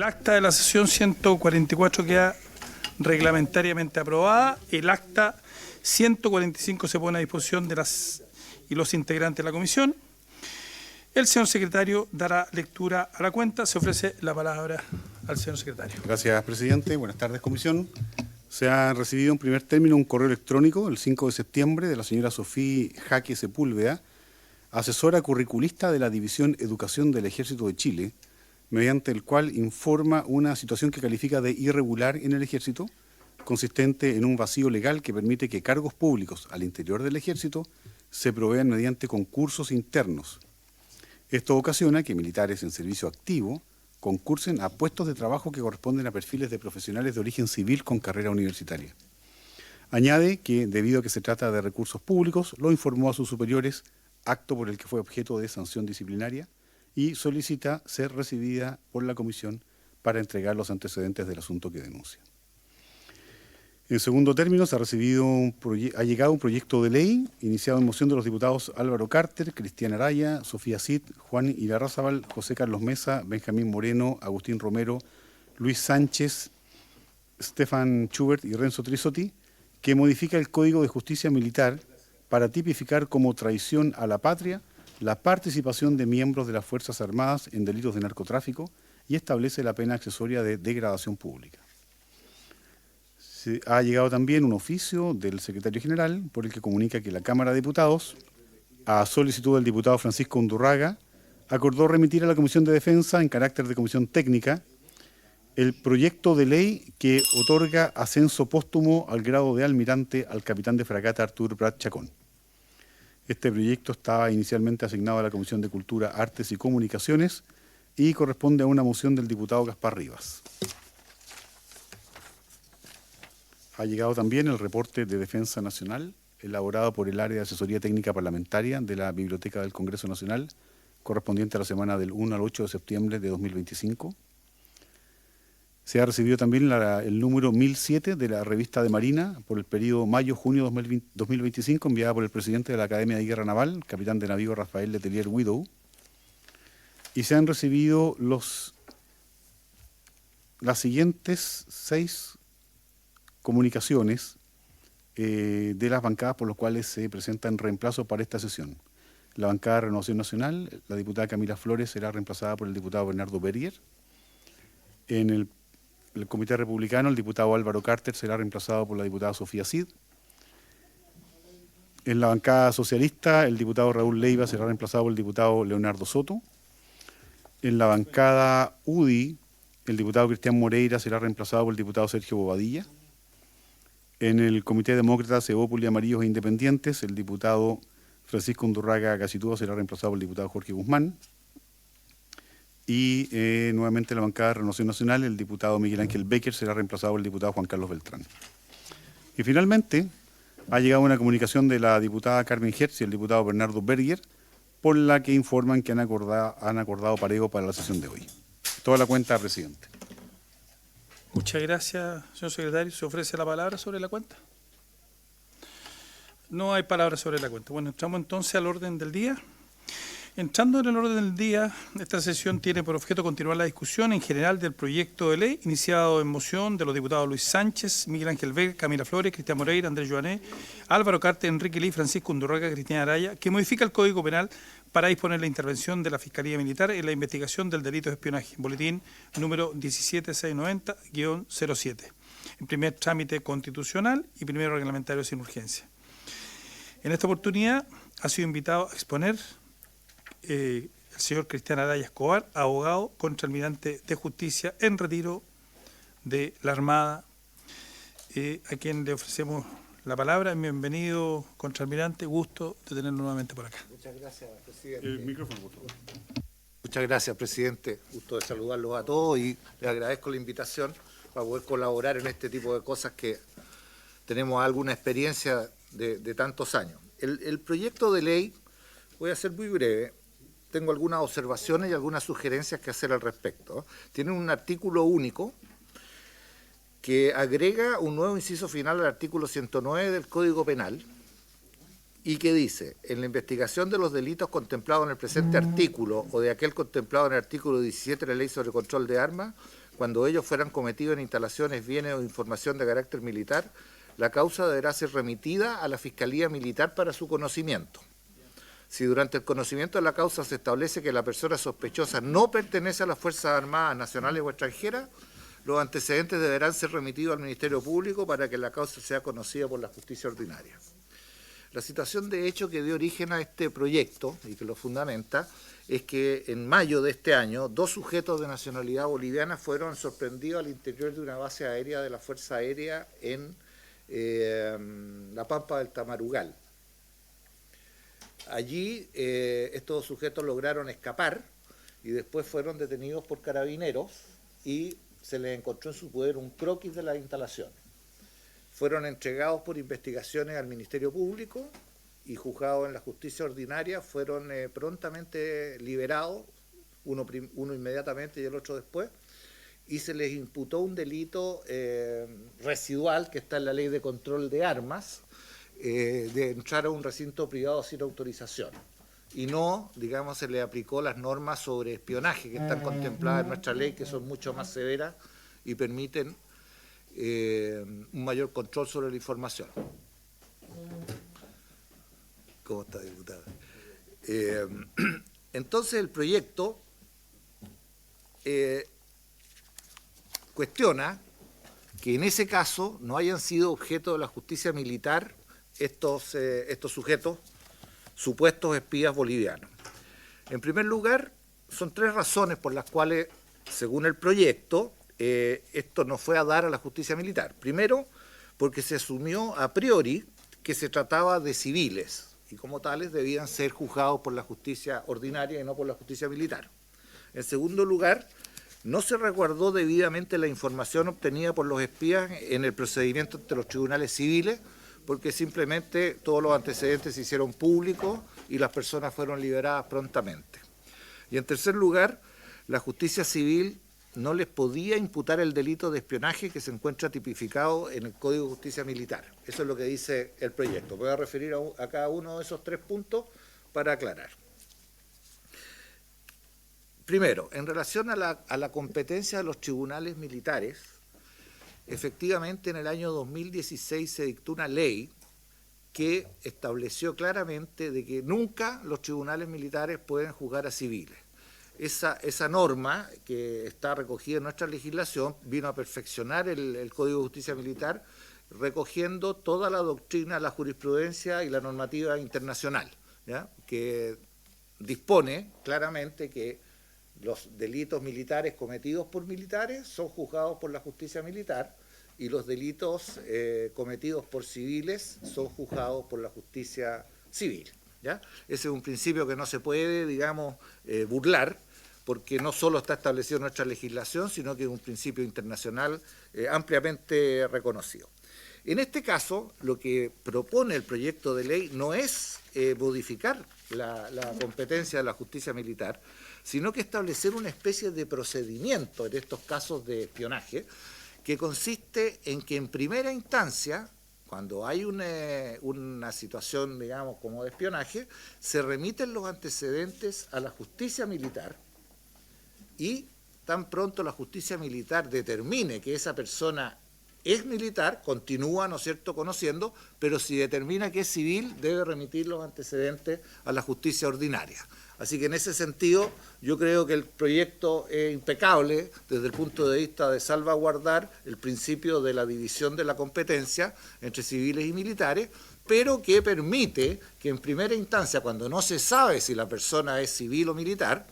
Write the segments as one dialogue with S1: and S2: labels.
S1: El acta de la sesión 144 queda reglamentariamente aprobada. El acta 145 se pone a disposición de las y los integrantes de la comisión. El señor secretario dará lectura a la cuenta. Se ofrece la palabra al señor secretario.
S2: Gracias, presidente. Buenas tardes, comisión. Se ha recibido en primer término un correo electrónico el 5 de septiembre de la señora Sofía Jaque Sepúlveda, asesora curriculista de la División Educación del Ejército de Chile, mediante el cual informa una situación que califica de irregular en el Ejército, consistente en un vacío legal que permite que cargos públicos al interior del Ejército se provean mediante concursos internos. Esto ocasiona que militares en servicio activo concursen a puestos de trabajo que corresponden a perfiles de profesionales de origen civil con carrera universitaria. Añade que, debido a que se trata de recursos públicos, lo informó a sus superiores, acto por el que fue objeto de sanción disciplinaria, y solicita ser recibida por la comisión para entregar los antecedentes del asunto que denuncia. En segundo término, ha llegado un proyecto de ley iniciado en moción de los diputados Álvaro Carter, Cristian Araya, Sofía Cid, Juan Irarrázaval, José Carlos Mesa, Benjamín Moreno, Agustín Romero, Luis Sánchez, Stefan Schubert y Renzo Trisotti, que modifica el Código de Justicia Militar para tipificar como traición a la patria la participación de miembros de las Fuerzas Armadas en delitos de narcotráfico y establece la pena accesoria de degradación pública. Ha llegado también un oficio del secretario general por el que comunica que la Cámara de Diputados, a solicitud del diputado Francisco Undurraga, acordó remitir a la Comisión de Defensa, en carácter de comisión técnica, el proyecto de ley que otorga ascenso póstumo al grado de almirante al capitán de fragata Artur Prat Chacón. Este proyecto estaba inicialmente asignado a la Comisión de Cultura, Artes y Comunicaciones y corresponde a una moción del diputado Gaspar Rivas. Ha llegado también el reporte de Defensa Nacional, elaborado por el Área de Asesoría Técnica Parlamentaria de la Biblioteca del Congreso Nacional, correspondiente a la semana del 1 al 8 de septiembre de 2025. Se ha recibido también el número 1007 de la revista de Marina por el periodo mayo-junio 2025, enviada por el presidente de la Academia de Guerra Naval, capitán de navío Rafael Letelier Widow. Y se han recibido las siguientes 6 comunicaciones de las bancadas por las cuales se presentan reemplazos para esta sesión. La bancada de Renovación Nacional, la diputada Camila Flores será reemplazada por el diputado Bernardo Berger. En el Comité Republicano, el diputado Álvaro Carter será reemplazado por la diputada Sofía Cid. En la bancada socialista, el diputado Raúl Leiva será reemplazado por el diputado Leonardo Soto. En la bancada UDI, el diputado Cristian Moreira será reemplazado por el diputado Sergio Bobadilla. En el Comité Demócrata, Evópoli, Amarillos e Independientes, el diputado Francisco Undurraga Gacitúa será reemplazado por el diputado Jorge Guzmán. Y nuevamente en la bancada de Renovación Nacional, el diputado Miguel Ángel Becker será reemplazado por el diputado Juan Carlos Beltrán. Y finalmente ha llegado una comunicación de la diputada Carmen Hertz y el diputado Bernardo Berger, por la que informan que han acordado pareo para la sesión de hoy. Toda la cuenta, presidente.
S1: Muchas gracias, señor secretario. ¿Se ofrece la palabra sobre la cuenta? No hay palabra sobre la cuenta. Bueno, entramos entonces al orden del día. Entrando en el orden del día, esta sesión tiene por objeto continuar la discusión en general del proyecto de ley iniciado en moción de los diputados Luis Sánchez, Miguel Ángel Vega, Camila Flores, Cristian Moreira, Andrés Joané, Álvaro Carter, Enrique Lee, Francisco Undurraga, Cristian Araya, que modifica el Código Penal para disponer la intervención de la Fiscalía Militar en la investigación del delito de espionaje, boletín número 17690-07, en primer trámite constitucional y primero reglamentario sin urgencia. En esta oportunidad ha sido invitado a exponer el señor Cristian Araya Escobar, abogado contraalmirante de justicia en retiro de la Armada, a quien le ofrecemos la palabra. Bienvenido, contraalmirante, gusto de tenerlo nuevamente por acá.
S3: Muchas gracias, presidente.
S2: El micrófono, por favor.
S3: Muchas gracias, presidente. Gusto de saludarlos a todos y les agradezco la invitación para poder colaborar en este tipo de cosas que tenemos alguna experiencia de tantos años. El proyecto de ley, voy a ser muy breve, tengo algunas observaciones y algunas sugerencias que hacer al respecto. Tiene un artículo único que agrega un nuevo inciso final al artículo 109 del Código Penal y que dice: en la investigación de los delitos contemplados en el presente artículo o de aquel contemplado en el artículo 17 de la Ley sobre Control de Armas, cuando ellos fueran cometidos en instalaciones, bienes o información de carácter militar, la causa deberá ser remitida a la Fiscalía Militar para su conocimiento. Si durante el conocimiento de la causa se establece que la persona sospechosa no pertenece a las Fuerzas Armadas nacionales o extranjeras, los antecedentes deberán ser remitidos al Ministerio Público para que la causa sea conocida por la justicia ordinaria. La situación de hecho que dio origen a este proyecto y que lo fundamenta es que en mayo de este año 2 sujetos de nacionalidad boliviana fueron sorprendidos al interior de una base aérea de la Fuerza Aérea en la Pampa del Tamarugal. Allí estos sujetos lograron escapar y después fueron detenidos por carabineros y se les encontró en su poder un croquis de la instalación. Fueron entregados por investigaciones al Ministerio Público y juzgados en la justicia ordinaria, fueron prontamente liberados, uno inmediatamente y el otro después, y se les imputó un delito residual que está en la Ley de Control de Armas, de entrar a un recinto privado sin autorización. Y no, digamos, se le aplicó las normas sobre espionaje que están contempladas en nuestra ley, que son mucho más severas y permiten un mayor control sobre la información. ¿Cómo está, diputada? Entonces el proyecto cuestiona que en ese caso no hayan sido objeto de la justicia militar estos sujetos, supuestos espías bolivianos. En primer lugar, son 3 razones por las cuales, según el proyecto, esto no fue a dar a la justicia militar. Primero, porque se asumió a priori que se trataba de civiles y como tales debían ser juzgados por la justicia ordinaria y no por la justicia militar. En segundo lugar, no se resguardó debidamente la información obtenida por los espías en el procedimiento ante los tribunales civiles, porque simplemente todos los antecedentes se hicieron públicos y las personas fueron liberadas prontamente. Y en tercer lugar, la justicia civil no les podía imputar el delito de espionaje que se encuentra tipificado en el Código de Justicia Militar. Eso es lo que dice el proyecto. Voy a referir a cada uno de esos 3 puntos para aclarar. Primero, en relación a la competencia de los tribunales militares, efectivamente en el año 2016 se dictó una ley que estableció claramente de que nunca los tribunales militares pueden juzgar a civiles. Esa norma que está recogida en nuestra legislación vino a perfeccionar el Código de Justicia Militar, recogiendo toda la doctrina, la jurisprudencia y la normativa internacional, ¿ya? Que dispone claramente que los delitos militares cometidos por militares son juzgados por la justicia militar y los delitos cometidos por civiles son juzgados por la justicia civil, ¿ya? Ese es un principio que no se puede, digamos, burlar, porque no solo está establecido en nuestra legislación, sino que es un principio internacional ampliamente reconocido. En este caso, lo que propone el proyecto de ley no es modificar la competencia de la justicia militar, sino que establecer una especie de procedimiento en estos casos de espionaje, que consiste en que en primera instancia, cuando hay una situación, digamos, como de espionaje, se remiten los antecedentes a la justicia militar y tan pronto la justicia militar determine que esa persona es militar, continúa, ¿no es cierto?, conociendo, pero si determina que es civil, debe remitir los antecedentes a la justicia ordinaria. Así que en ese sentido, yo creo que el proyecto es impecable desde el punto de vista de salvaguardar el principio de la división de la competencia entre civiles y militares, pero que permite que en primera instancia, cuando no se sabe si la persona es civil o militar,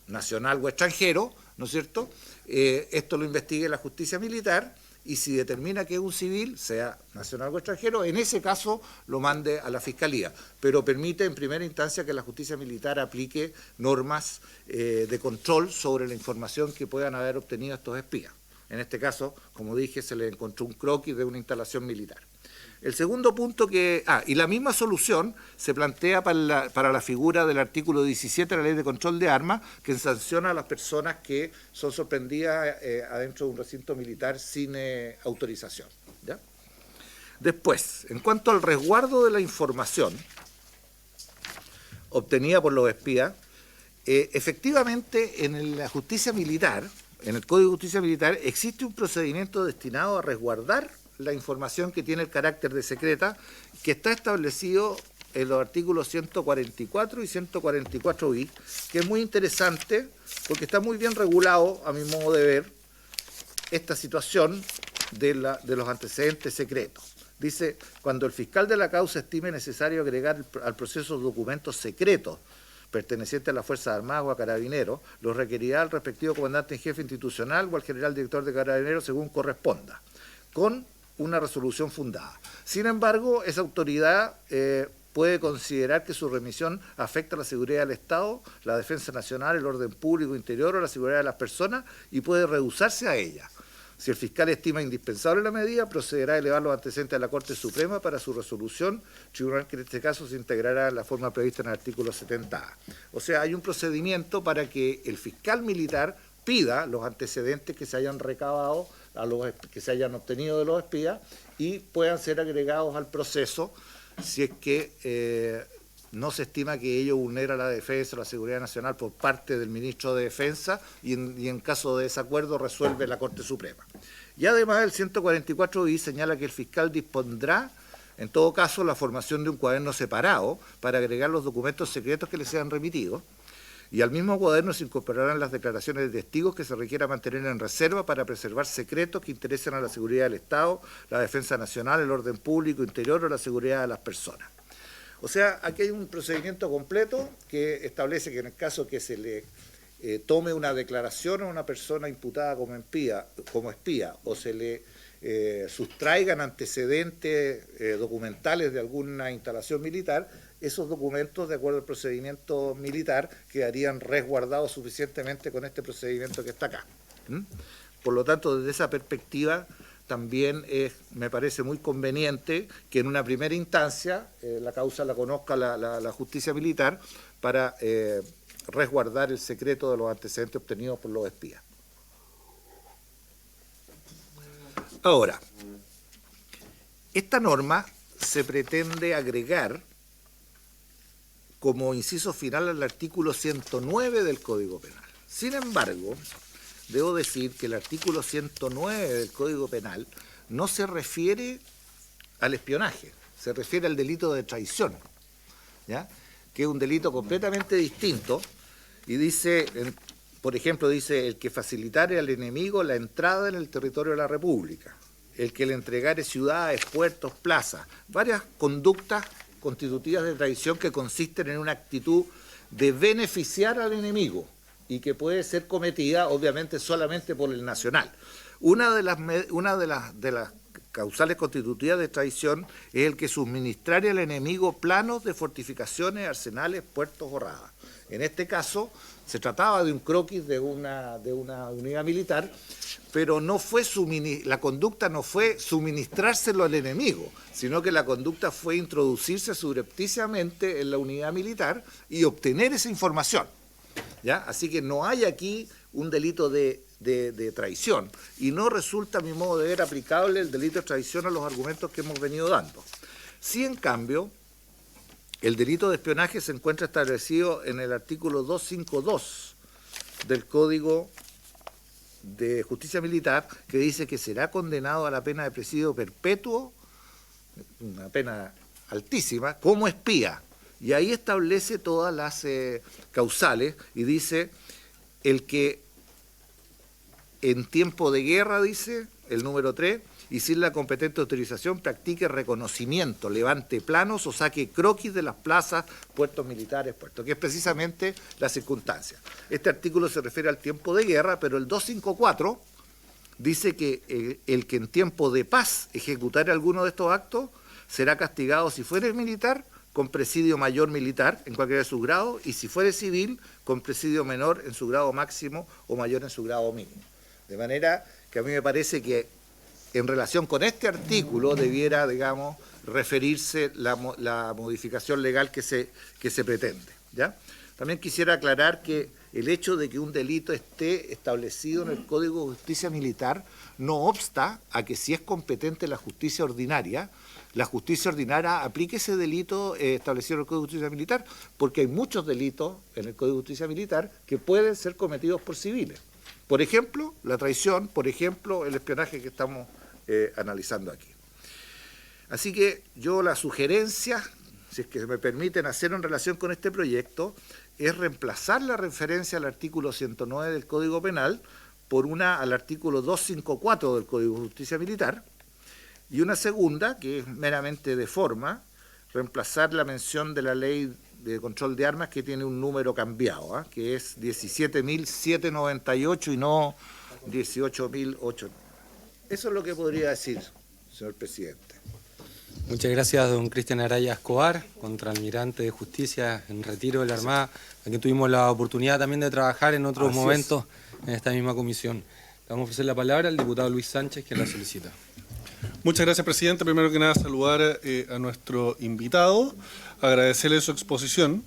S3: nacional o extranjero, ¿no es cierto?, esto lo investigue la justicia militar y si determina que es un civil, sea nacional o extranjero, en ese caso lo mande a la Fiscalía, pero permite en primera instancia que la justicia militar aplique normas de control sobre la información que puedan haber obtenido estos espías. En este caso, como dije, se le encontró un croquis de una instalación militar. El segundo punto y la misma solución se plantea para la figura del artículo 17 de la Ley de Control de Armas, que sanciona a las personas que son sorprendidas adentro de un recinto militar sin autorización, ¿ya? Después, en cuanto al resguardo de la información obtenida por los espías, efectivamente en la justicia militar en el Código de Justicia Militar existe un procedimiento destinado a resguardar la información que tiene el carácter de secreta, que está establecido en los artículos 144 y 144 bis, que es muy interesante porque está muy bien regulado, a mi modo de ver, esta situación de los antecedentes secretos. Dice, cuando el fiscal de la causa estime necesario agregar al proceso documentos secretos pertenecientes a las Fuerzas Armadas o a Carabineros, los requerirá el respectivo comandante en jefe institucional o al general director de Carabineros según corresponda, con una resolución fundada. Sin embargo, esa autoridad puede considerar que su remisión afecta a la seguridad del Estado, la defensa nacional, el orden público interior o la seguridad de las personas y puede rehusarse a ella. Si el fiscal estima indispensable la medida, procederá a elevar los antecedentes a la Corte Suprema para su resolución, tribunal que en este caso se integrará en la forma prevista en el artículo 70A. O sea, hay un procedimiento para que el fiscal militar pida los antecedentes que se hayan recabado, que se hayan obtenido de los espías y puedan ser agregados al proceso si es que no se estima que ello vulnera la defensa o la seguridad nacional por parte del ministro de Defensa y en caso de desacuerdo resuelve la Corte Suprema. Y además el 144 bis señala que el fiscal dispondrá en todo caso la formación de un cuaderno separado para agregar los documentos secretos que le sean remitidos y al mismo cuaderno se incorporarán las declaraciones de testigos que se requiera mantener en reserva para preservar secretos que interesen a la seguridad del Estado, la defensa nacional, el orden público interior o la seguridad de las personas. O sea, aquí hay un procedimiento completo que establece que en el caso que se le tome una declaración a una persona imputada como espía o se le sustraigan antecedentes documentales de alguna instalación militar, esos documentos, de acuerdo al procedimiento militar, quedarían resguardados suficientemente con este procedimiento que está acá. Por lo tanto, desde esa perspectiva, también me parece muy conveniente que en una primera instancia la causa la conozca la justicia militar para resguardar el secreto de los antecedentes obtenidos por los espías. Ahora, esta norma se pretende agregar como inciso final al artículo 109 del Código Penal. Sin embargo, debo decir que el artículo 109 del Código Penal no se refiere al espionaje, se refiere al delito de traición, ¿ya? Que es un delito completamente distinto y dice, por ejemplo, dice el que facilitare al enemigo la entrada en el territorio de la República, el que le entregare ciudades, puertos, plazas, varias conductas constitutivas de traición que consisten en una actitud de beneficiar al enemigo y que puede ser cometida obviamente solamente por el nacional. Una de las causales constitutivas de traición es el que suministrare al enemigo planos de fortificaciones, arsenales, puertos o radas. En este caso se trataba de un croquis de una unidad militar, pero no fue la conducta no fue suministrárselo al enemigo, sino que la conducta fue introducirse subrepticiamente en la unidad militar y obtener esa información. ¿Ya? Así que no hay aquí un delito de traición y no resulta, a mi modo de ver, aplicable el delito de traición a los argumentos que hemos venido dando. Sí, en cambio, el delito de espionaje se encuentra establecido en el artículo 252 del Código de Justicia Militar, que dice que será condenado a la pena de presidio perpetuo, una pena altísima, como espía. Y ahí establece todas las causales y dice el que en tiempo de guerra, dice el número 3, y sin la competente autorización practique reconocimiento, levante planos o saque croquis de las plazas, puertos militares, que es precisamente la circunstancia. Este artículo se refiere al tiempo de guerra, pero el 254 dice que el que en tiempo de paz ejecutare alguno de estos actos será castigado si fuere militar con presidio mayor militar en cualquiera de sus grados y si fuere civil con presidio menor en su grado máximo o mayor en su grado mínimo. De manera que a mí me parece que en relación con este artículo debiera, digamos, referirse la modificación legal que se pretende, ¿ya? También quisiera aclarar que el hecho de que un delito esté establecido en el Código de Justicia Militar no obsta a que si es competente la justicia ordinaria aplique ese delito establecido en el Código de Justicia Militar, porque hay muchos delitos en el Código de Justicia Militar que pueden ser cometidos por civiles. Por ejemplo, la traición, por ejemplo, el espionaje que estamos analizando aquí. Así que yo la sugerencia, si es que me permiten hacer en relación con este proyecto, es reemplazar la referencia al artículo 109 del Código Penal por una al artículo 254 del Código de Justicia Militar, y una segunda, que es meramente de forma, reemplazar la mención de la ley de control de armas que tiene un número cambiado, que es 17.798 y no 18.008. Eso es lo que podría decir, señor presidente.
S4: Muchas gracias, don Cristian Araya Escobar, contraalmirante de Justicia en retiro de la Armada, a quien tuvimos la oportunidad también de trabajar en otros momentos en esta misma comisión. Le vamos a ofrecer la palabra al diputado Luis Sánchez, que la solicita.
S5: Muchas gracias, presidente. Primero que nada, saludar a nuestro invitado, agradecerle su exposición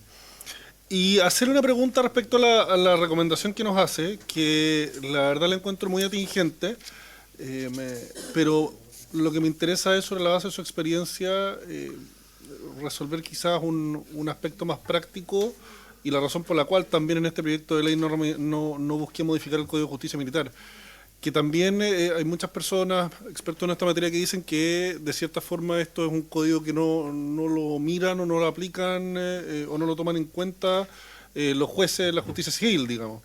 S5: y hacerle una pregunta respecto a la recomendación que nos hace, que la verdad la encuentro muy atingente, pero lo que me interesa es, sobre la base de su experiencia, resolver quizás un aspecto más práctico y la razón por la cual también en este proyecto de ley no busqué modificar el Código de Justicia Militar. Que también hay muchas personas, expertos en esta materia, que dicen que de cierta forma esto es un código que no lo miran o no lo aplican o no lo toman en cuenta los jueces de la justicia civil, digamos.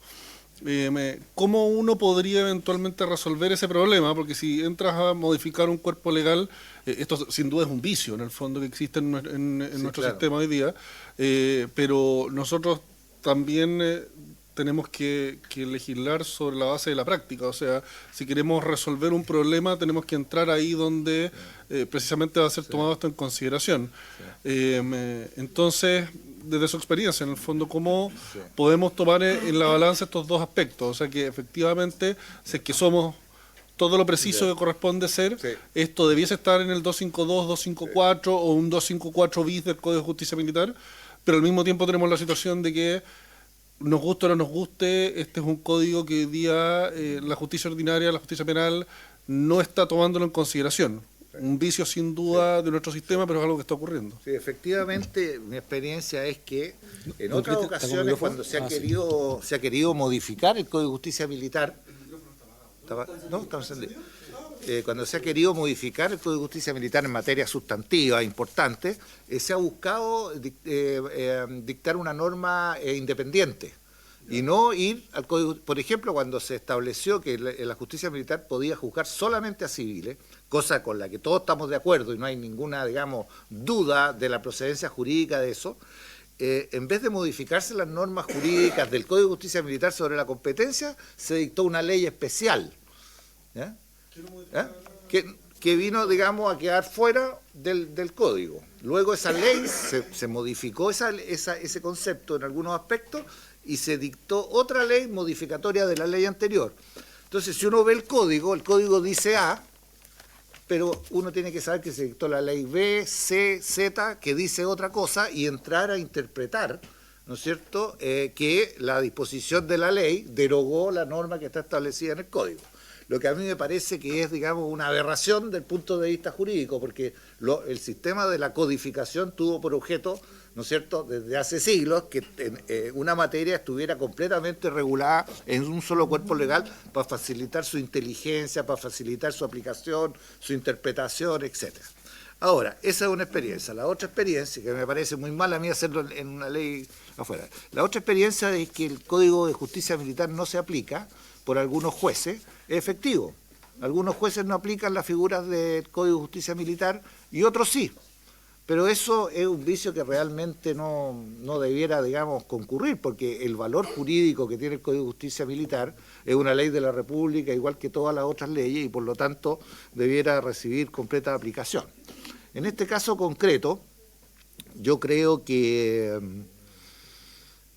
S5: ¿Cómo uno podría eventualmente resolver ese problema? Porque si entras a modificar un cuerpo legal, esto sin duda es un vicio en el fondo que existe en nuestro sistema hoy día, pero nosotros también tenemos que legislar sobre la base de la práctica. O sea, si queremos resolver un problema, tenemos que entrar ahí donde precisamente va a ser tomado esto en consideración. Entonces, desde su experiencia, en el fondo, ¿cómo podemos tomar en la balanza estos dos aspectos? O sea, que efectivamente, si es que somos todo lo preciso que corresponde ser, esto debiese estar en el 252, 254 o un 254 bis del Código de Justicia Militar, pero al mismo tiempo tenemos la situación de que nos guste o no nos guste, este es un código que hoy día la justicia ordinaria, la justicia penal, no está tomándolo en consideración. Un vicio sin duda de nuestro sistema, pero es algo que está ocurriendo.
S3: Sí, efectivamente, mi experiencia es que en otras ocasiones, cuando se ha querido modificar el Código de Justicia Militar, cuando se ha querido modificar el Código de Justicia Militar en materia sustantiva importante, se ha buscado dictar una norma independiente y no ir al Código. Por ejemplo, cuando se estableció que la justicia militar podía juzgar solamente a civiles, cosa con la que todos estamos de acuerdo y no hay ninguna, digamos, duda de la procedencia jurídica de eso, en vez de modificarse las normas jurídicas del Código de Justicia Militar sobre la competencia, se dictó una ley especial, ¿ya? Que vino, digamos, a quedar fuera del código. Luego esa ley se modificó ese concepto en algunos aspectos y se dictó otra ley modificatoria de la ley anterior. Entonces, si uno ve el código dice A, pero uno tiene que saber que se dictó la ley B, C, Z, que dice otra cosa, y entrar a interpretar, ¿no es cierto?, que la disposición de la ley derogó la norma que está establecida en el código. Lo que a mí me parece que es, digamos, una aberración del punto de vista jurídico, porque el sistema de la codificación tuvo por objeto, ¿no es cierto?, desde hace siglos, que una materia estuviera completamente regulada en un solo cuerpo legal para facilitar su inteligencia, para facilitar su aplicación, su interpretación, etcétera. Ahora, esa es una experiencia. La otra experiencia, que me parece muy mal a mí hacerlo en una ley afuera, la otra experiencia es que el Código de Justicia Militar no se aplica por algunos jueces, es efectivo. Algunos jueces no aplican las figuras del Código de Justicia Militar y otros sí. Pero eso es un vicio que realmente no debiera, digamos, concurrir, porque el valor jurídico que tiene el Código de Justicia Militar es una ley de la República, igual que todas las otras leyes, y por lo tanto debiera recibir completa aplicación. En este caso concreto, yo creo que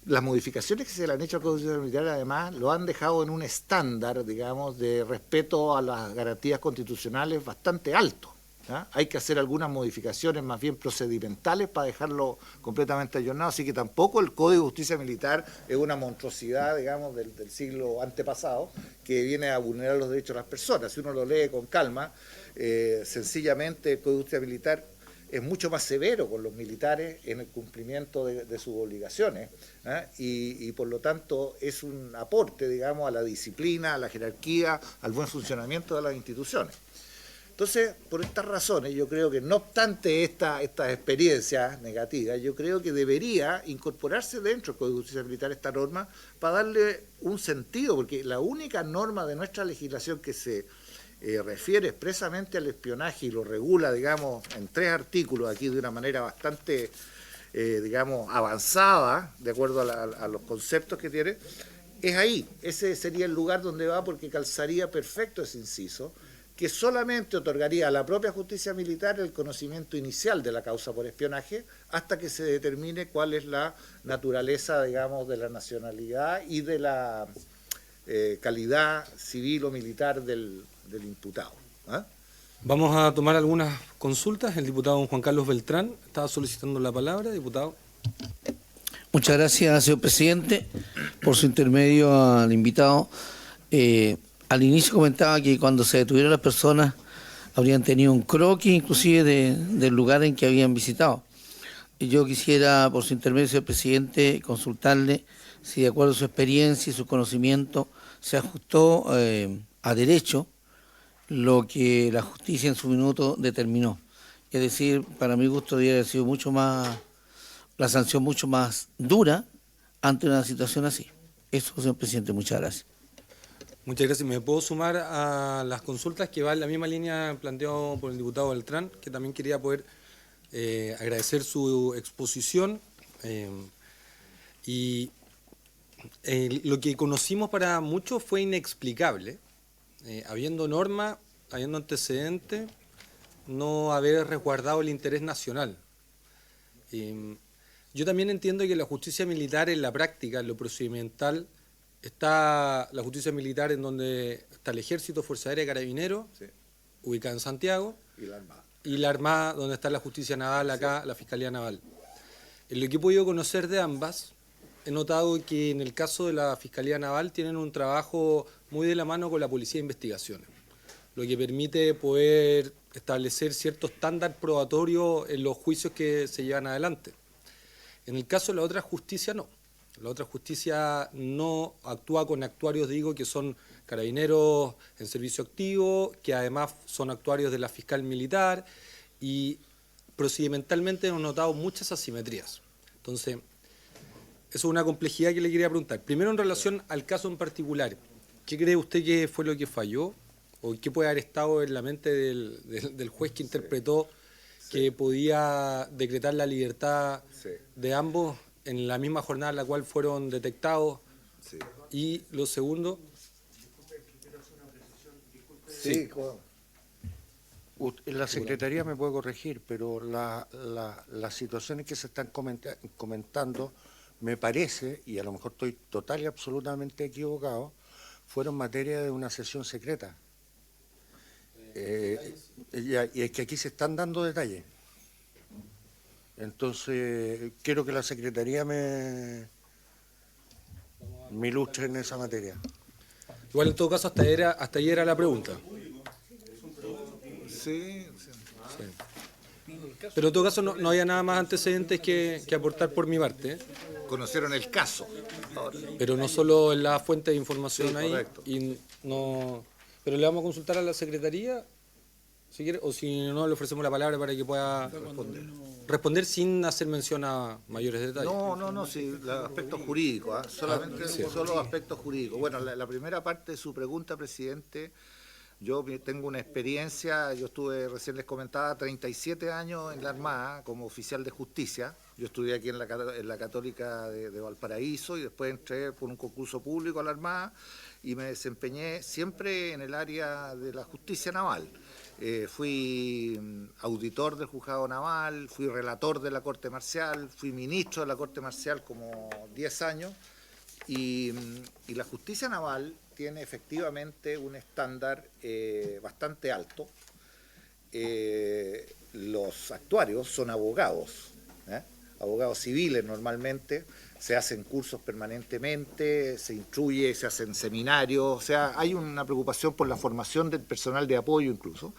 S3: las modificaciones que se le han hecho al Código de Justicia Militar, además, lo han dejado en un estándar, digamos, de respeto a las garantías constitucionales bastante alto. ¿Ya? Hay que hacer algunas modificaciones más bien procedimentales para dejarlo completamente ayornado, así que tampoco el Código de Justicia Militar es una monstruosidad, digamos, del siglo antepasado, que viene a vulnerar los derechos de las personas. Si uno lo lee con calma, sencillamente el Código de Justicia Militar es mucho más severo con los militares en el cumplimiento de sus obligaciones, ¿eh? Y por lo tanto es un aporte, digamos, a la disciplina, a la jerarquía, al buen funcionamiento de las instituciones. Entonces, por estas razones, yo creo que no obstante estas experiencias negativas, yo creo que debería incorporarse dentro del Código de Justicia Militar esta norma para darle un sentido, porque la única norma de nuestra legislación que se refiere expresamente al espionaje y lo regula, digamos, en 3 artículos aquí de una manera bastante, digamos, avanzada, de acuerdo a los conceptos que tiene, es ahí. Ese sería el lugar donde va, porque calzaría perfecto ese inciso, que solamente otorgaría a la propia justicia militar el conocimiento inicial de la causa por espionaje hasta que se determine cuál es la naturaleza, digamos, de la nacionalidad y de la calidad civil o militar del imputado. ¿Ah?
S4: Vamos a tomar algunas consultas. El diputado don Juan Carlos Beltrán estaba solicitando la palabra. Diputado.
S6: Muchas gracias, señor presidente, por su intermedio al invitado. Al inicio comentaba que cuando se detuvieron las personas habrían tenido un croquis inclusive del lugar en que habían visitado. Y yo quisiera, por su intermedio, señor presidente, consultarle si de acuerdo a su experiencia y su conocimiento se ajustó a derecho lo que la justicia en su minuto determinó. Es decir, para mi gusto debería haber sido mucho más, la sanción mucho más dura ante una situación así. Eso, señor presidente, muchas gracias.
S4: Muchas gracias. Me puedo sumar a las consultas que va en la misma línea planteado por el diputado Beltrán, que también quería poder agradecer su exposición. Lo que conocimos para muchos fue inexplicable. Habiendo norma, habiendo antecedentes, no haber resguardado el interés nacional. Yo también entiendo que la justicia militar en la práctica, en lo procedimental, está la justicia militar en donde está el Ejército, Fuerza Aérea, Carabineros, sí, ubicada en Santiago, y la Armada, donde está la Justicia Naval acá, sí, la Fiscalía Naval. En lo que he podido conocer de ambas, he notado que en el caso de la Fiscalía Naval tienen un trabajo muy de la mano con la Policía de Investigaciones, lo que permite poder establecer cierto estándar probatorio en los juicios que se llevan adelante. En el caso de la otra justicia, no. La otra justicia no actúa con actuarios, digo, que son carabineros en servicio activo, que además son actuarios de la fiscal militar, y procedimentalmente hemos notado muchas asimetrías. Entonces, eso es una complejidad que le quería preguntar. Primero, en relación al caso en particular, ¿qué cree usted que fue lo que falló? ¿O qué puede haber estado en la mente del juez que interpretó que podía decretar la libertad de ambos en la misma jornada en la cual fueron detectados? Sí. Y lo segundo...
S3: Sí.
S7: La Secretaría me puede corregir, pero las situaciones que se están comentando, me parece, y a lo mejor estoy total y absolutamente equivocado, fueron materia de una sesión secreta. Y es que aquí se están dando detalles. Entonces, quiero que la Secretaría me ilustre en esa materia.
S4: Igual, en todo caso, hasta ahí era la pregunta.
S3: Sí.
S4: Pero en todo caso no había nada más antecedentes que aportar por mi parte.
S3: Conocieron el caso. Ahora.
S4: Pero no solo en la fuente de información, sí, ahí.
S3: Correcto.
S4: Y no, pero le vamos a consultar a la Secretaría, si quiere, o si no, le ofrecemos la palabra para que pueda responder sin hacer mención a mayores detalles.
S3: No, sí, los aspectos jurídicos, solamente solo aspectos jurídicos. Bueno, la primera parte de su pregunta, presidente, yo tengo una experiencia, yo estuve, recién les comentaba, 37 años en la Armada como oficial de justicia. Yo estudié aquí en la Católica de Valparaíso y después entré por un concurso público a la Armada y me desempeñé siempre en el área de la justicia naval. Fui auditor del juzgado naval, fui relator de la Corte Marcial, fui ministro de la Corte Marcial como 10 años y la justicia naval tiene efectivamente un estándar bastante alto. Los actuarios son abogados, abogados civiles normalmente, se hacen cursos permanentemente, se instruye, se hacen seminarios, o sea, hay una preocupación por la formación del personal de apoyo incluso.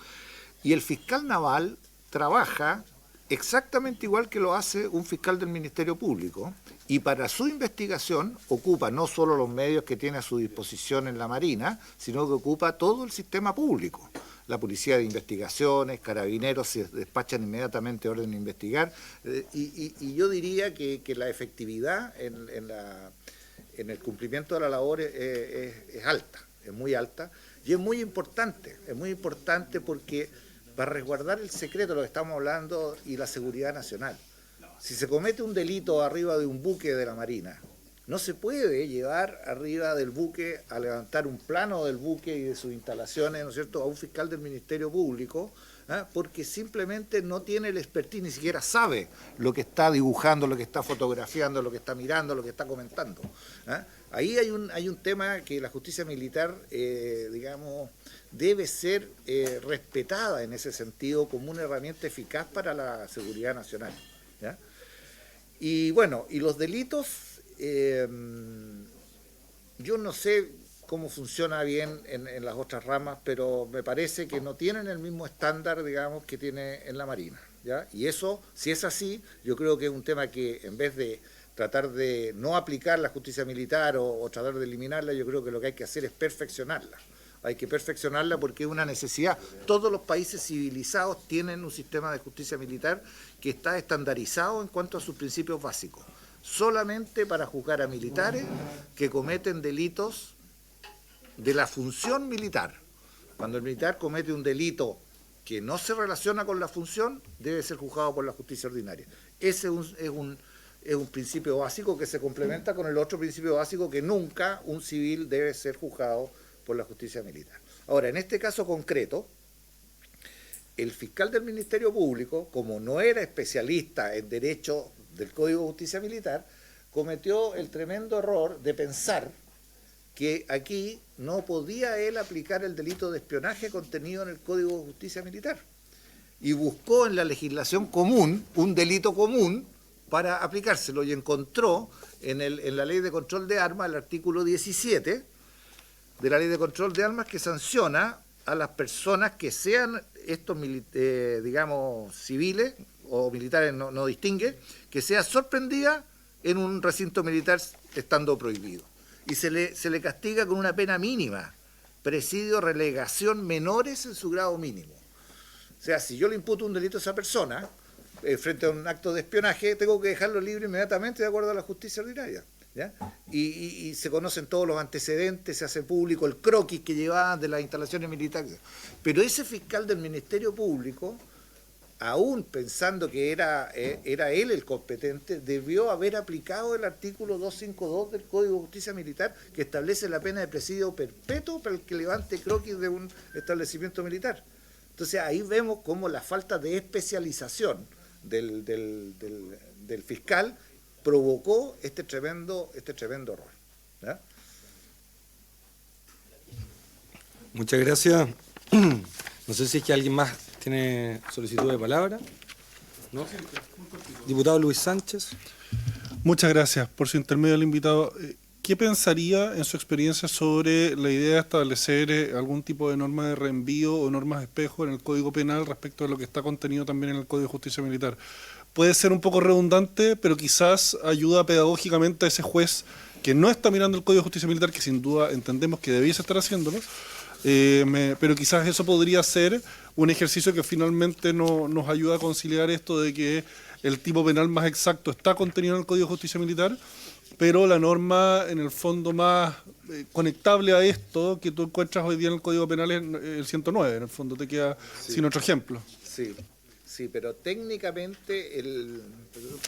S3: Y el fiscal naval trabaja exactamente igual que lo hace un fiscal del Ministerio Público, y para su investigación ocupa no solo los medios que tiene a su disposición en la Marina, sino que ocupa todo el sistema público. La Policía de Investigaciones, Carabineros se despachan inmediatamente orden de investigar, y yo diría que la efectividad en el cumplimiento de la labor es alta, es muy alta, y es muy importante porque para resguardar el secreto, lo que estamos hablando, y la seguridad nacional. Si se comete un delito arriba de un buque de la Marina, no se puede llevar arriba del buque a levantar un plano del buque y de sus instalaciones, ¿no es cierto?, a un fiscal del Ministerio Público, porque simplemente no tiene el expertise, ni siquiera sabe lo que está dibujando, lo que está fotografiando, lo que está mirando, lo que está comentando. Ahí hay un tema que la justicia militar, digamos, debe ser respetada en ese sentido como una herramienta eficaz para la seguridad nacional, ¿ya? Y bueno, y los delitos, yo no sé cómo funciona bien en las otras ramas, pero me parece que no tienen el mismo estándar, digamos, que tiene en la Marina, ¿ya? Y eso, si es así, yo creo que es un tema que, en vez de tratar de no aplicar la justicia militar o tratar de eliminarla, yo creo que lo que hay que hacer es perfeccionarla. Hay que perfeccionarla porque es una necesidad. Todos los países civilizados tienen un sistema de justicia militar que está estandarizado en cuanto a sus principios básicos. Solamente para juzgar a militares que cometen delitos de la función militar. Cuando el militar comete un delito que no se relaciona con la función, debe ser juzgado por la justicia ordinaria. Ese es un principio básico que se complementa con el otro principio básico, que nunca un civil debe ser juzgado por la justicia militar. Ahora, en este caso concreto, el fiscal del Ministerio Público, como no era especialista en derecho del Código de Justicia Militar, cometió el tremendo error de pensar que aquí no podía él aplicar el delito de espionaje contenido en el Código de Justicia Militar. Y buscó en la legislación común un delito común para aplicárselo, y encontró en la Ley de Control de Armas, el artículo 17 de la Ley de Control de Armas, que sanciona a las personas que sean estos, digamos, civiles o militares, no distingue, que sea sorprendida en un recinto militar estando prohibido. Y se le castiga con una pena mínima, presidio, relegación, menores en su grado mínimo. O sea, si yo le imputo un delito a esa persona, frente a un acto de espionaje, tengo que dejarlo libre inmediatamente de acuerdo a la justicia ordinaria, ¿ya? Y se conocen todos los antecedentes, se hace público el croquis que llevaban de las instalaciones militares. Pero ese fiscal del Ministerio Público, aún pensando que era él el competente, debió haber aplicado el artículo 252 del Código de Justicia Militar, que establece la pena de presidio perpetuo para el que levante croquis de un establecimiento militar. Entonces ahí vemos cómo la falta de especialización del fiscal provocó este tremendo error, ¿ya?
S4: Muchas gracias. No sé si es que alguien más tiene solicitud de palabra. ¿No? Diputado Luis Sánchez.
S5: Muchas gracias por su intermedio al invitado. ¿Qué pensaría en su experiencia sobre la idea de establecer algún tipo de norma de reenvío o normas de espejo en el Código Penal respecto de lo que está contenido también en el Código de Justicia Militar? Puede ser un poco redundante, pero quizás ayuda pedagógicamente a ese juez que no está mirando el Código de Justicia Militar, que sin duda entendemos que debiese estar haciéndolo, pero quizás eso podría ser un ejercicio que finalmente nos ayuda a conciliar esto de que el tipo penal más exacto está contenido en el Código de Justicia Militar, pero la norma en el fondo más conectable a esto que tú encuentras hoy día en el Código Penal es el 109, en el fondo te queda sin otro ejemplo.
S3: Sí, pero técnicamente,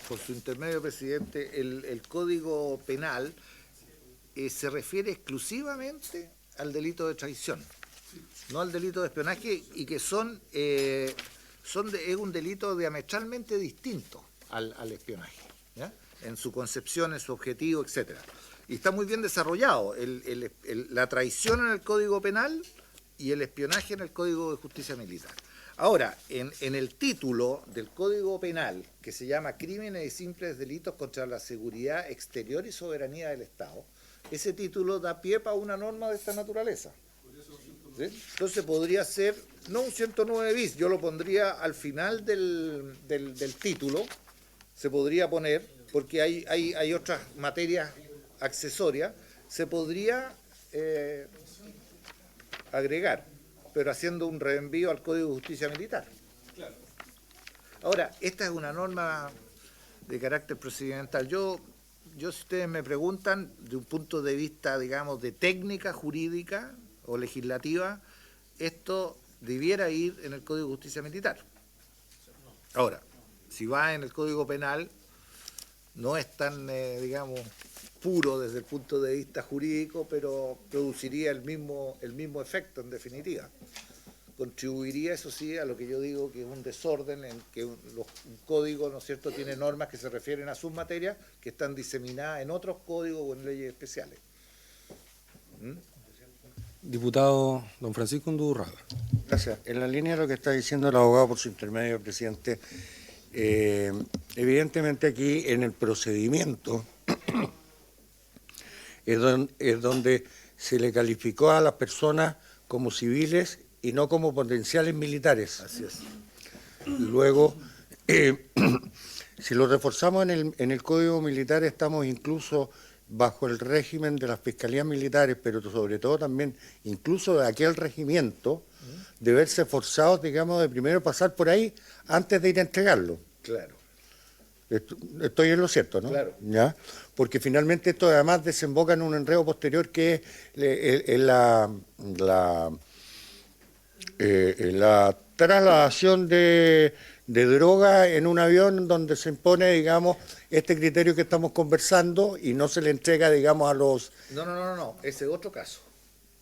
S3: por su intermedio, presidente, el Código Penal se refiere exclusivamente al delito de traición, no al delito de espionaje, y que es un delito diametralmente distinto al espionaje, ¿ya? En su concepción, en su objetivo, etcétera. Y está muy bien desarrollado la traición en el Código Penal y el espionaje en el Código de Justicia Militar. Ahora, en el título del Código Penal, que se llama Crímenes y simples delitos contra la seguridad exterior y soberanía del Estado, ese título da pie para una norma de esta naturaleza. ¿Sí? Entonces podría ser, no un 109 bis, yo lo pondría al final del título, se podría poner, porque hay otras materias accesorias, se podría agregar, pero haciendo un reenvío al Código de Justicia Militar. Ahora, esta es una norma de carácter procedimental. Yo, si ustedes me preguntan, de un punto de vista, digamos, de técnica jurídica o legislativa, esto debiera ir en el Código de Justicia Militar. Ahora, si va en el Código Penal, no es tan, digamos, puro desde el punto de vista jurídico, pero produciría el mismo efecto en definitiva. Contribuiría, eso sí, a lo que yo digo que es un desorden en que un código, ¿no es cierto?, tiene normas que se refieren a sus materias que están diseminadas en otros códigos o en leyes especiales.
S4: Diputado don Francisco Undurraga.
S7: Gracias. En la línea de lo que está diciendo el abogado por su intermedio, presidente, evidentemente aquí en el procedimiento es donde se le calificó a las personas como civiles y no como potenciales militares.
S3: Así es.
S7: Luego, si lo reforzamos en el Código Militar, estamos incluso bajo el régimen de las fiscalías militares, pero sobre todo también incluso de aquel regimiento, de verse forzados, digamos, de primero pasar por ahí antes de ir a entregarlo.
S3: Claro.
S7: Estoy en lo cierto, ¿no?
S3: Claro.
S7: ¿Ya? Porque finalmente esto además desemboca en un enredo posterior que es la trasladación de droga en un avión donde se impone, digamos, este criterio que estamos conversando y no se le entrega, digamos, a los...
S3: No, ese es otro caso.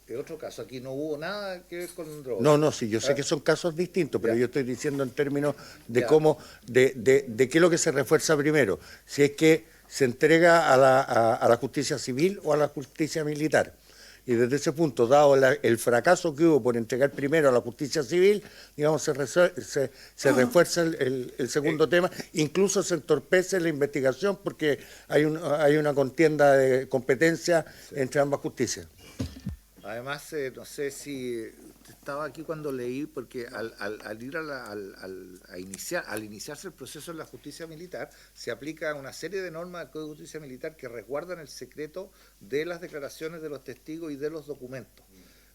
S3: Es otro caso. Aquí no hubo nada que ver con droga.
S7: No, sí, yo sé que son casos distintos, pero
S3: Ya.
S7: yo estoy diciendo en términos de
S3: Ya.
S7: cómo, de qué es lo que se refuerza primero. Si es que se entrega a la justicia civil o a la justicia militar. Y desde ese punto, dado el fracaso que hubo por entregar primero a la justicia civil, digamos, se refuerza el segundo tema, incluso se entorpece la investigación porque hay una contienda de competencia entre ambas justicias.
S3: Además, no sé si estaba aquí cuando leí, porque al ir al iniciarse el proceso en la justicia militar, se aplica una serie de normas del Código de Justicia Militar que resguardan el secreto de las declaraciones de los testigos y de los documentos,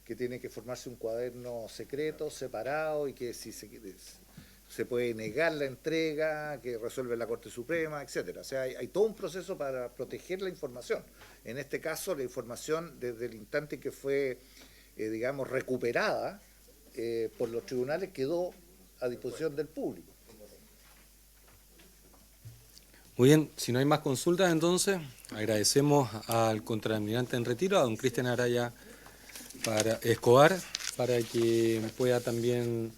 S3: que tiene que formarse un cuaderno secreto, separado, y que si se puede negar la entrega, que resuelve la Corte Suprema, etcétera. O sea, hay todo un proceso para proteger la información. En este caso, la información desde el instante que fue, digamos, recuperada por los tribunales quedó a disposición del público.
S4: Muy bien, si no hay más consultas, entonces agradecemos al contraalmirante en retiro, a don Cristian Araya Escobar, para que pueda también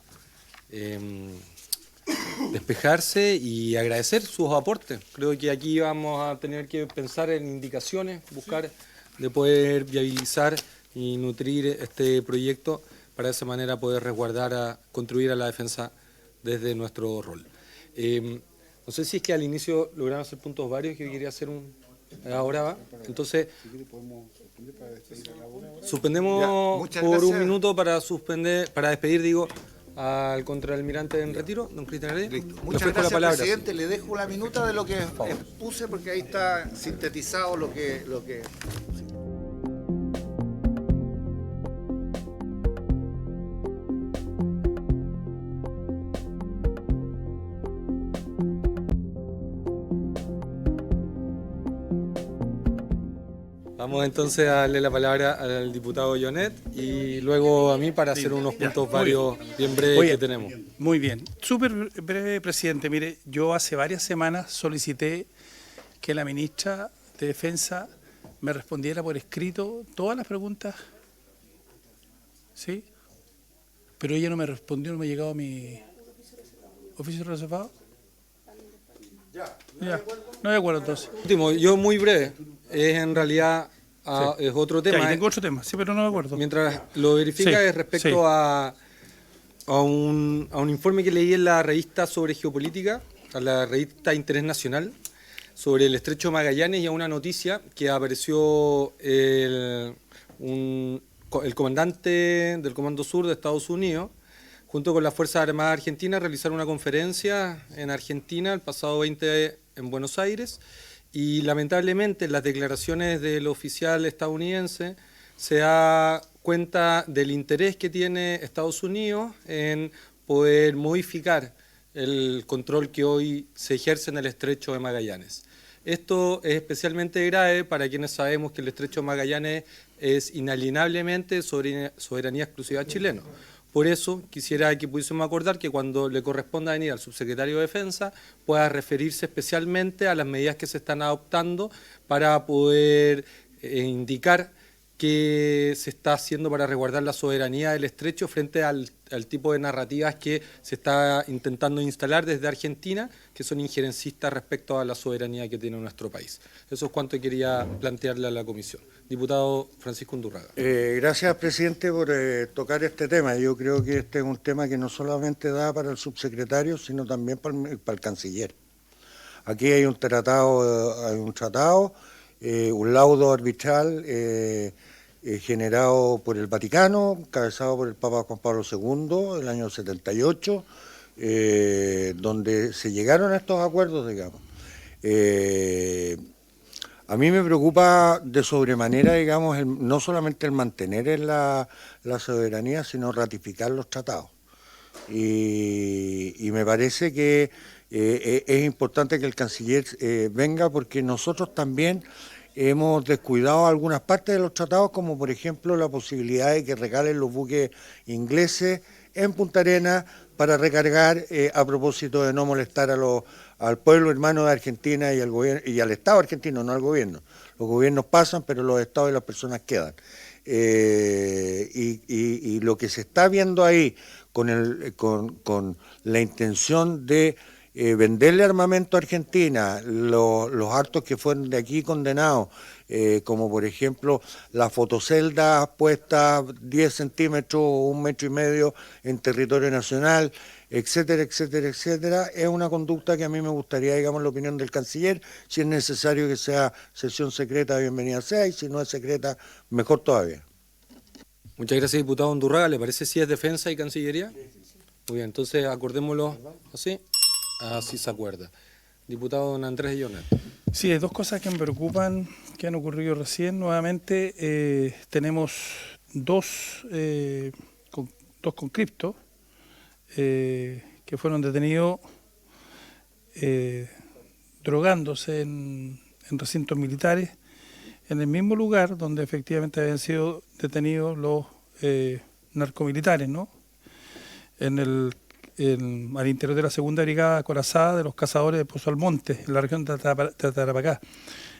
S4: despejarse y agradecer sus aportes. Creo que aquí vamos a tener que pensar en indicaciones, buscar de poder viabilizar y nutrir este proyecto para de esa manera poder resguardar, contribuir a la defensa desde nuestro rol. No sé si es que al inicio lograron hacer puntos varios, que yo quería hacer ahora va. Entonces, suspendemos
S3: muchas
S4: por
S3: gracias.
S4: un minuto para despedir, digo, al contraalmirante en retiro, don Cristian Araya.
S3: Listo.
S4: Le
S3: Muchas
S4: ofrezco la
S3: gracias,
S4: palabra.
S3: presidente. Le dejo la minuta de lo que puse, porque ahí está sintetizado lo que...
S4: Vamos entonces a darle la palabra al diputado Jonet y luego a mí para hacer unos puntos varios bien breves
S1: Oye,
S4: que tenemos.
S1: Muy bien. Súper breve, presidente. Mire, yo hace varias semanas solicité que la ministra de Defensa me respondiera por escrito todas las preguntas. ¿Sí? Pero ella no me respondió, no me ha llegado mi oficio reservado. Ya. No hay acuerdo entonces.
S4: Último, yo muy breve, es en realidad es otro tema.
S1: Ya, y tengo otro tema, sí, pero no me acuerdo.
S4: Mientras lo verifica
S1: Sí,
S4: es respecto
S1: sí.
S4: a un informe que leí en la revista sobre geopolítica, a la revista Interés Nacional, sobre el Estrecho de Magallanes y a una noticia que apareció el comandante del Comando Sur de Estados Unidos, junto con las Fuerzas Armadas Argentinas, realizaron una conferencia en Argentina el pasado 20 en Buenos Aires, y lamentablemente en las declaraciones del oficial estadounidense se da cuenta del interés que tiene Estados Unidos en poder modificar el control que hoy se ejerce en el Estrecho de Magallanes. Esto es especialmente grave para quienes sabemos que el Estrecho de Magallanes es inalienablemente soberanía exclusiva chilena. Por eso quisiera que pudiésemos acordar que cuando le corresponda venir al subsecretario de Defensa pueda referirse especialmente a las medidas que se están adoptando para poder indicar qué se está haciendo para resguardar la soberanía del estrecho frente al tipo de narrativas que se está intentando instalar desde Argentina, que son injerencistas respecto a la soberanía que tiene nuestro país. Eso es cuanto quería plantearle a la comisión. Diputado Francisco Undurraga.
S7: Gracias, presidente, por tocar este tema. Yo creo que este es un tema que no solamente da para el subsecretario, sino también para el canciller. Aquí hay un tratado, un laudo arbitral generado por el Vaticano, encabezado por el Papa Juan Pablo II, el año 78, donde se llegaron a estos acuerdos, digamos. A mí me preocupa de sobremanera, digamos, no solamente el mantener la soberanía, sino ratificar los tratados. Y me parece que es importante que el canciller venga, porque nosotros también hemos descuidado algunas partes de los tratados, como por ejemplo la posibilidad de que regalen los buques ingleses en Punta Arenas para recargar, a propósito de no molestar al pueblo hermano de Argentina y al gobierno, y al Estado argentino, no al gobierno. Los gobiernos pasan, pero los estados y las personas quedan. Y lo que se está viendo ahí con la intención de venderle armamento a Argentina, los actos que fueron de aquí condenados, como por ejemplo las fotoceldas puestas 10 centímetros o 1,5 metros en territorio nacional, etcétera, etcétera, etcétera, es una conducta que a mí me gustaría, digamos, la opinión del canciller. Si es necesario que sea sesión secreta, bienvenida sea, y si no es secreta, mejor todavía.
S4: Muchas gracias, diputado Undurraga. ¿Le parece si es defensa y cancillería? Muy bien, entonces acordémoslo así. Así se acuerda. Diputado don Andrés Llonet.
S1: Sí, hay dos cosas que me preocupan que han ocurrido recién. Nuevamente tenemos dos conscriptos que fueron detenidos drogándose en recintos militares, en el mismo lugar donde efectivamente habían sido detenidos los narcomilitares, ¿no? Al interior de la segunda brigada acorazada de los cazadores de Pozo Almonte, en la región de Tarapacá.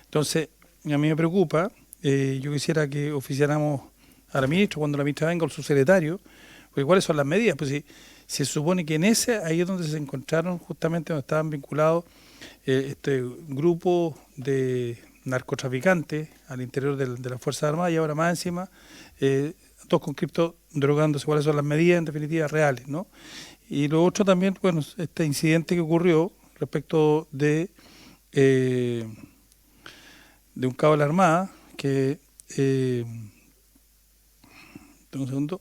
S1: Entonces, a mí me preocupa, yo quisiera que oficiáramos a la ministra, cuando la ministra venga, al subsecretario, porque ¿cuáles son las medidas? Pues si se supone que ahí es donde se encontraron, justamente donde estaban vinculados este grupo de narcotraficantes al interior de las Fuerzas Armadas, y ahora más encima, dos conscriptos drogándose. ¿Cuáles son las medidas en definitiva reales, no? Y lo otro también, bueno, este incidente que ocurrió respecto de un cabo de la Armada, que un segundo,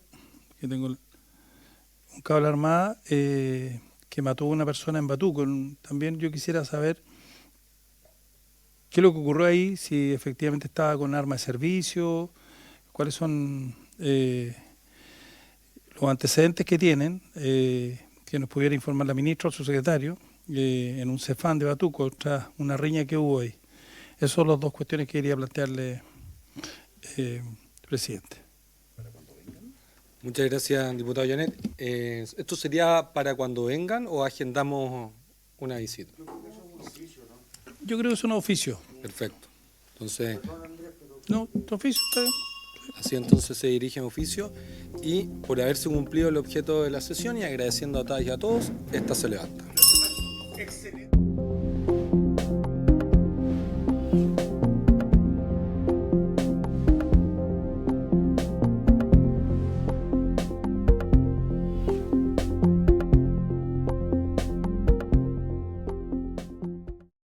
S1: que tengo un cabo de la Armada que mató a una persona en Batuco. También yo quisiera saber qué es lo que ocurrió ahí, si efectivamente estaba con arma de servicio, cuáles son los antecedentes que tienen, que nos pudiera informar la ministra o su secretario, en un Cefán de Batuco, tras una riña que hubo ahí. Esas son las dos cuestiones que quería plantearle, presidente.
S4: Muchas gracias, diputado Llonet. ¿Esto sería para cuando vengan o agendamos una visita?
S1: Yo creo que es un oficio.
S4: Perfecto. Entonces,
S1: No, tu oficio está bien.
S4: así entonces se dirige en oficio, y por haberse cumplido el objeto de la sesión y agradeciendo a todas y a todos, esta se levanta.
S1: Excelente.